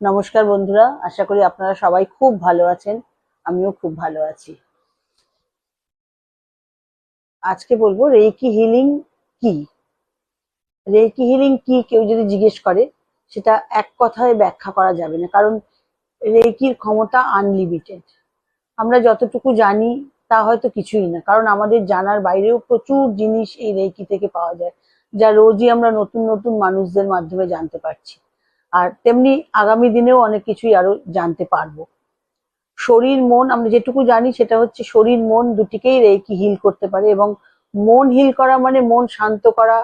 নমস্কার বন্ধুরা, আশা করি আপনারা সবাই খুব ভালো আছেন। আমিও খুব ভালো আছি। আজকে বলবো রেইকি হিলিং কি। রেইকি হিলিং কি কেউ যদি জিজ্ঞেস করে, সেটা এক কথায় ব্যাখ্যা করা যাবে না, কারণ রেইকির ক্ষমতা আনলিমিটেড। আমরা যতটুকু জানি তা হয়তো কিছুই না, কারণ আমাদের জানার বাইরেও প্রচুর জিনিস এই রেইকি থেকে পাওয়া যায়, যা রোজই আমরা নতুন নতুন মানুষদের মাধ্যমে জানতে পারছি। আর তেমনি আগামী দিনেও অনেক কিছুই আরো জানতে পারবো। শরীর মন আমরা যেটুকু জানি সেটা হচ্ছে শরীর মন দুটিকেই রেইকি হিল করতে পারে, এবং মন হিল করা মানে মন শান্ত করা,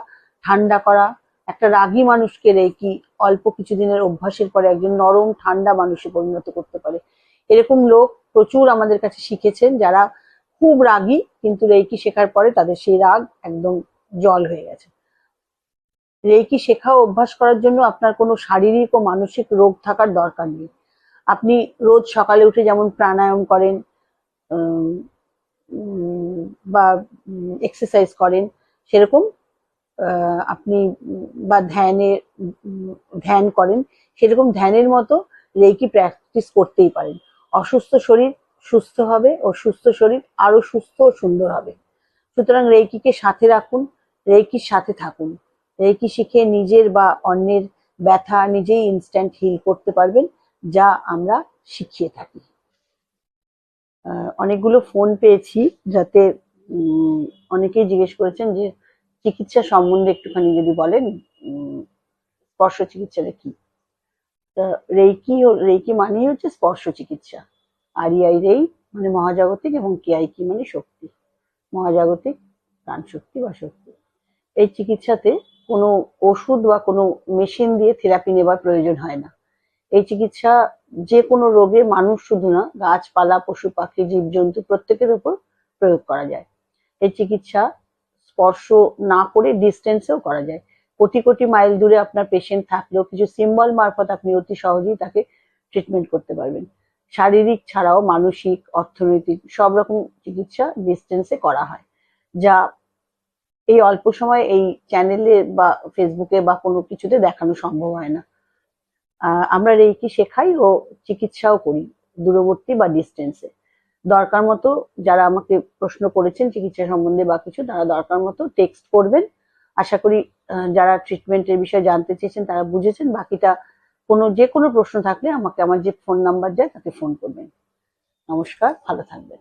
ঠান্ডা করা। একটা রাগী মানুষকে রেইকি অল্প কিছুদিনের অভ্যাসের পরে একজন নরম ঠান্ডা মানুষে পরিণত করতে পারে। এরকম লোক প্রচুর আমাদের কাছে শিখেছেন, যারা খুব রাগী কিন্তু রেইকি শেখার পরে তাদের সেই রাগ একদম জল হয়ে গেছে। রেইকি শেখা ও অভ্যাস করার জন্য আপনার কোনো শারীরিক ও মানসিক রোগ থাকার দরকার নেই। আপনি রোজ সকালে উঠে যেমন প্রাণায়াম করেন, উম, উম, বা এক্সারসাইজ করেন, সেরকম আপনি বা ধ্যান করেন, সেরকম ধ্যানের মতো রেইকি প্র্যাকটিস করতেই পারেন। অসুস্থ শরীর সুস্থ হবে, ও সুস্থ শরীর আরো সুস্থ ও সুন্দর হবে। সুতরাং রেইকিকে সাথে রাখুন, রেইকির সাথে থাকুন। রেইকি শিখে নিজের বা অন্যের ব্যথা নিজেই ইনস্ট্যান্ট হিল করতে পারবেন, যা আমরা শিখিয়ে থাকি। অনেকগুলো ফোন পেয়েছি, যাতে অনেকেই জিজ্ঞেস করেছেন যে চিকিৎসা সম্বন্ধে একটুখানি যদি বলেন, স্পর্শ চিকিৎসাটা কি। তা রেইকি মানেই হচ্ছে স্পর্শ চিকিৎসা। আরইআই রেই মানে মহাজাগতিক, এবং কেআই মানে শক্তি, মহাজাগতিক প্রাণ শক্তি বা শক্তি। এই চিকিৎসাতে কোনো ওষুধ বা কোনো মেশিন দিয়ে থেরাপি নেবার প্রয়োজন হয় না। এই চিকিৎসা যে কোনো রোগে মানুষ শুধু না, গাছপালা, পশু পাখি, জীবজন্তু প্রত্যেকের উপর প্রয়োগ করা যায়। এই চিকিৎসা স্পর্শ না করে ডিস্টেন্সেও করা যায়। কোটি কোটি মাইল দূরে আপনার পেশেন্ট থাকলেও কিছু সিম্বল মারফত আপনি অতি সহজেই তাকে ট্রিটমেন্ট করতে পারবেন। শারীরিক ছাড়াও মানসিক, অর্থনৈতিক সব রকম চিকিৎসা ডিস্টেন্সে করা হয়, যা এই অল্প সময় এই চ্যানেলে বা ফেসবুকে বা কোনো কিছুতে দেখানো সম্ভব হয় না। আমরা রেইকি শেখাই ও চিকিৎসাও করি, দূরবর্তী বা ডিস্টেন্সে। দরকার মতো যারা আমাকে প্রশ্ন করেছেন চিকিৎসা সম্বন্ধে বা কিছু, তারা দরকার মতো টেক্সট করবেন। আশা করি যারা ট্রিটমেন্টের বিষয়ে জানতে চেয়েছেন তারা বুঝেছেন। বাকিটা যে কোনো প্রশ্ন থাকলে আমাকে আমার যে ফোন নাম্বার যায় তাতে ফোন করবেন। নমস্কার, ভালো থাকবেন।